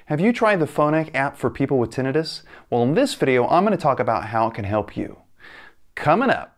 Have you tried the Phonak app for people with tinnitus? Well, in this video, I'm going to talk about how it can help you. Coming up.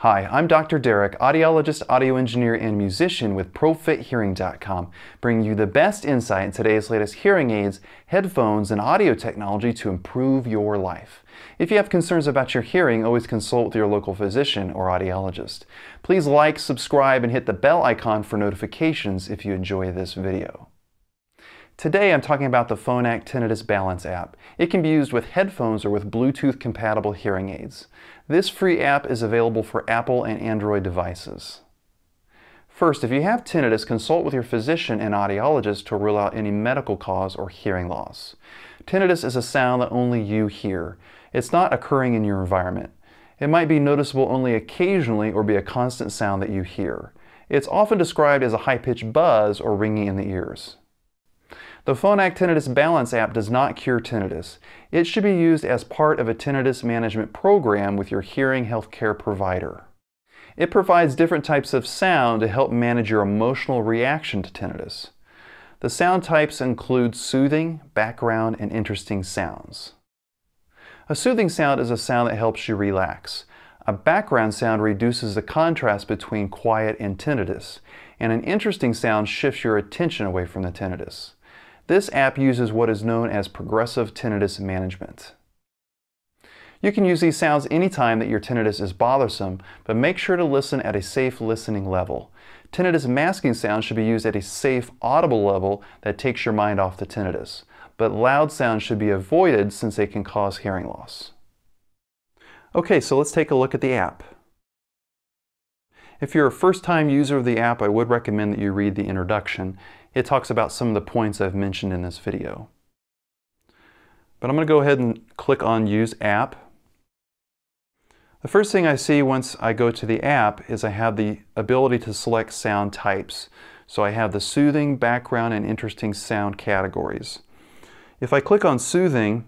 Hi, I'm Dr. Derek, audiologist, audio engineer, and musician with ProFitHearing.com, bringing you the best insight in today's latest hearing aids, headphones, and audio technology to improve your life. If you have concerns about your hearing, always consult with your local physician or audiologist. Please like, subscribe, and hit the bell icon for notifications if you enjoy this video. Today I'm talking about the Phonak Tinnitus Balance app. It can be used with headphones or with Bluetooth compatible hearing aids. This free app is available for Apple and Android devices. First, if you have tinnitus, consult with your physician and audiologist to rule out any medical cause or hearing loss. Tinnitus is a sound that only you hear. It's not occurring in your environment. It might be noticeable only occasionally or be a constant sound that you hear. It's often described as a high-pitched buzz or ringing in the ears. The Phonak Tinnitus Balance app does not cure tinnitus. It should be used as part of a tinnitus management program with your hearing healthcare provider. It provides different types of sound to help manage your emotional reaction to tinnitus. The sound types include soothing, background, and interesting sounds. A soothing sound is a sound that helps you relax. A background sound reduces the contrast between quiet and tinnitus, and an interesting sound shifts your attention away from the tinnitus. This app uses what is known as progressive tinnitus management. You can use these sounds anytime that your tinnitus is bothersome, but make sure to listen at a safe listening level. Tinnitus masking sounds should be used at a safe, audible level that takes your mind off the tinnitus, but loud sounds should be avoided since they can cause hearing loss. Okay, so let's take a look at the app. If you're a first-time user of the app, I would recommend that you read the introduction. It talks about some of the points I've mentioned in this video. But I'm going to go ahead and click on Use App. The first thing I see once I go to the app is I have the ability to select sound types. So I have the soothing, background, and interesting sound categories. If I click on Soothing,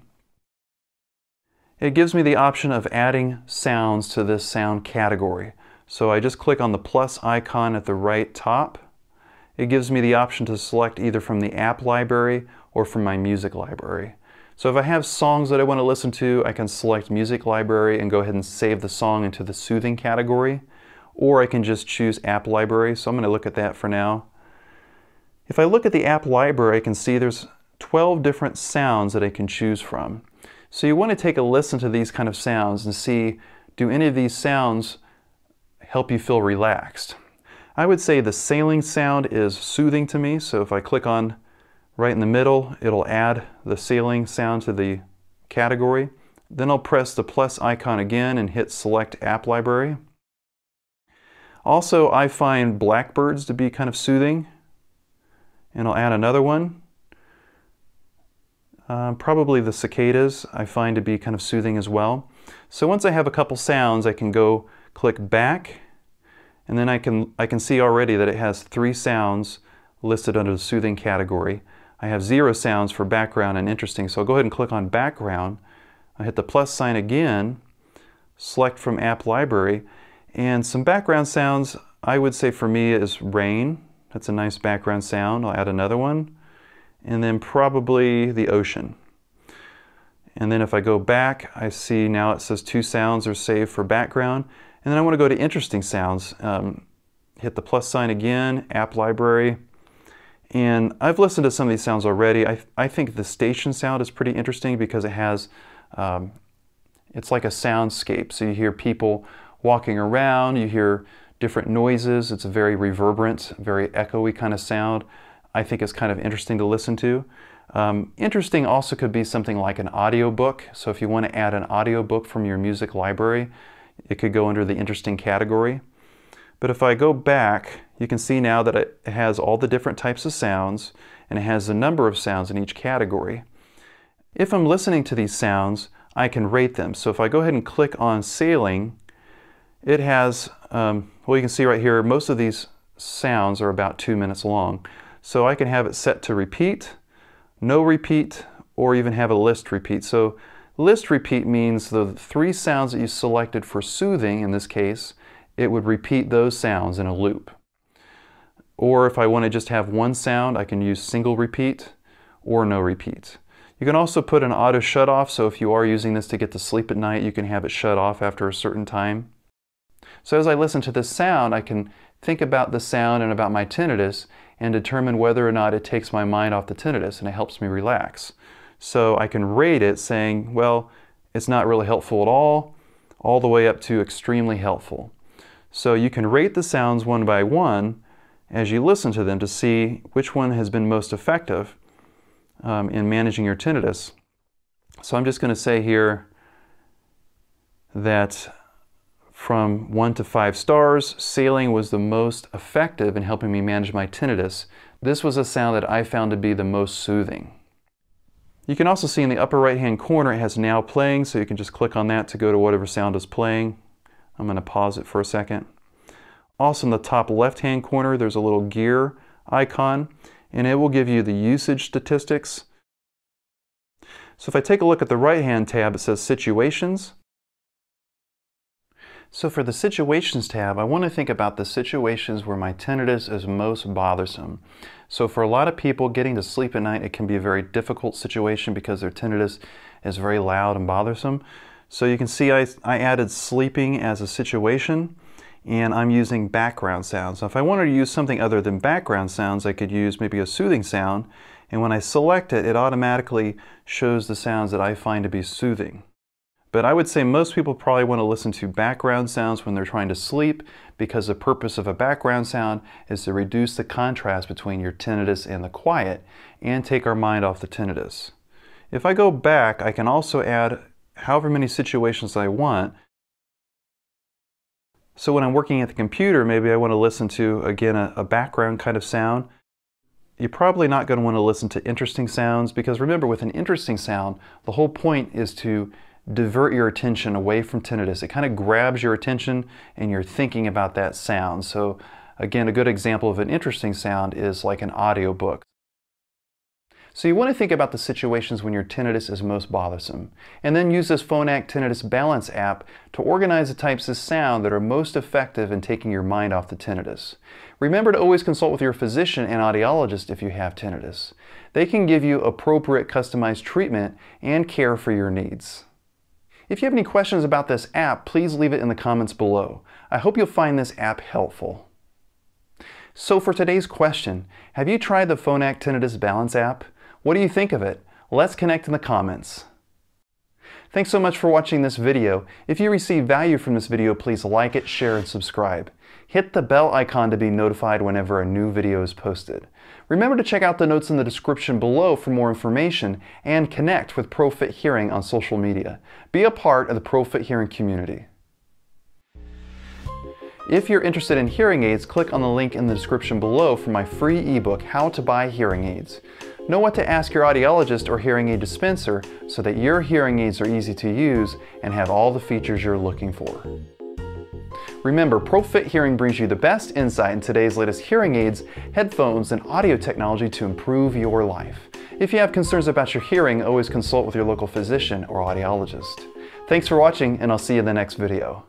it gives me the option of adding sounds to this sound category. So I just click on the plus icon at the right top. It gives me the option to select either from the app library or from my music library. So if I have songs that I want to listen to, I can select music library and go ahead and save the song into the soothing category, or I can just choose app library. So I'm going to look at that for now. If I look at the app library, I can see there's 12 different sounds that I can choose from. So you want to take a listen to these kind of sounds and see, do any of these sounds help you feel relaxed? I would say the sailing sound is soothing to me, so if I click on right in the middle, it'll add the sailing sound to the category. Then I'll press the plus icon again and hit Select App Library. Also, I find blackbirds to be kind of soothing, and I'll add another one. Probably the cicadas I find to be kind of soothing as well. So once I have a couple sounds, I can go click back, and then I can see already that it has 3 sounds listed under the soothing category. I have 0 sounds for background and interesting, so I'll go ahead and click on background. I hit the plus sign again, select from app library, and some background sounds I would say for me is rain. That's a nice background sound. I'll add another one, and then probably the ocean. And then if I go back, I see now it says 2 sounds are saved for background. And then I want to go to interesting sounds. Hit the plus sign again, app library. And I've listened to some of these sounds already. I think the station sound is pretty interesting because it has, it's like a soundscape. So you hear people walking around, you hear different noises. It's a very reverberant, very echoey kind of sound. I think it's kind of interesting to listen to. Interesting also could be something like an audiobook. So if you want to add an audiobook from your music library, it could go under the interesting category. But if I go back, you can see now that it has all the different types of sounds, and it has a number of sounds in each category. If I'm listening to these sounds, I can rate them. So if I go ahead and click on sailing, it has, well, you can see right here, most of these sounds are about 2 minutes long. So I can have it set to repeat, no repeat, or even have a list repeat. So List repeat means the 3 sounds that you selected for soothing, in this case, it would repeat those sounds in a loop. Or if I want to just have one sound, I can use single repeat or no repeat. You can also put an auto shut off, so if you are using this to get to sleep at night, you can have it shut off after a certain time. So as I listen to this sound, I can think about the sound and about my tinnitus and determine whether or not it takes my mind off the tinnitus and it helps me relax. So I can rate it saying, well, it's not really helpful at all the way up to extremely helpful. So you can rate the sounds one by one as you listen to them to see which one has been most effective in managing your tinnitus. So I'm just going to say here that from 1 to 5 stars, sailing was the most effective in helping me manage my tinnitus. This was a sound that I found to be the most soothing. You can also see in the upper right hand corner it has now playing, so you can just click on that to go to whatever sound is playing. I'm going to pause it for a second. Also in the top left hand corner there's a little gear icon and it will give you the usage statistics. So if I take a look at the right hand tab, it says situations. So for the situations tab, I want to think about the situations where my tinnitus is most bothersome. So for a lot of people, getting to sleep at night, it can be a very difficult situation because their tinnitus is very loud and bothersome. So you can see I added sleeping as a situation, and I'm using background sounds. So if I wanted to use something other than background sounds, I could use maybe a soothing sound, and when I select it, it automatically shows the sounds that I find to be soothing. But I would say most people probably want to listen to background sounds when they're trying to sleep, because the purpose of a background sound is to reduce the contrast between your tinnitus and the quiet and take our mind off the tinnitus. If I go back, I can also add however many situations I want. So when I'm working at the computer, maybe I want to listen to, again, a background kind of sound. You're probably not going to want to listen to interesting sounds, because remember, with an interesting sound, the whole point is to divert your attention away from tinnitus. It kind of grabs your attention and you're thinking about that sound. So again, a good example of an interesting sound is like an audiobook. So you want to think about the situations when your tinnitus is most bothersome, and then use this Phonak Tinnitus Balance app to organize the types of sound that are most effective in taking your mind off the tinnitus. Remember to always consult with your physician and audiologist if you have tinnitus. They can give you appropriate customized treatment and care for your needs. If you have any questions about this app, please leave it in the comments below. I hope you'll find this app helpful. So for today's question, have you tried the Phonak Tinnitus Balance app? What do you think of it? Let's connect in the comments. Thanks so much for watching this video. If you receive value from this video, please like it, share, and subscribe. Hit the bell icon to be notified whenever a new video is posted. Remember to check out the notes in the description below for more information and connect with ProFit Hearing on social media. Be a part of the ProFit Hearing community. If you're interested in hearing aids, click on the link in the description below for my free ebook, How to Buy Hearing Aids. Know what to ask your audiologist or hearing aid dispenser so that your hearing aids are easy to use and have all the features you're looking for. Remember, ProFit Hearing brings you the best insight in today's latest hearing aids, headphones, and audio technology to improve your life. If you have concerns about your hearing, always consult with your local physician or audiologist. Thanks for watching, and I'll see you in the next video.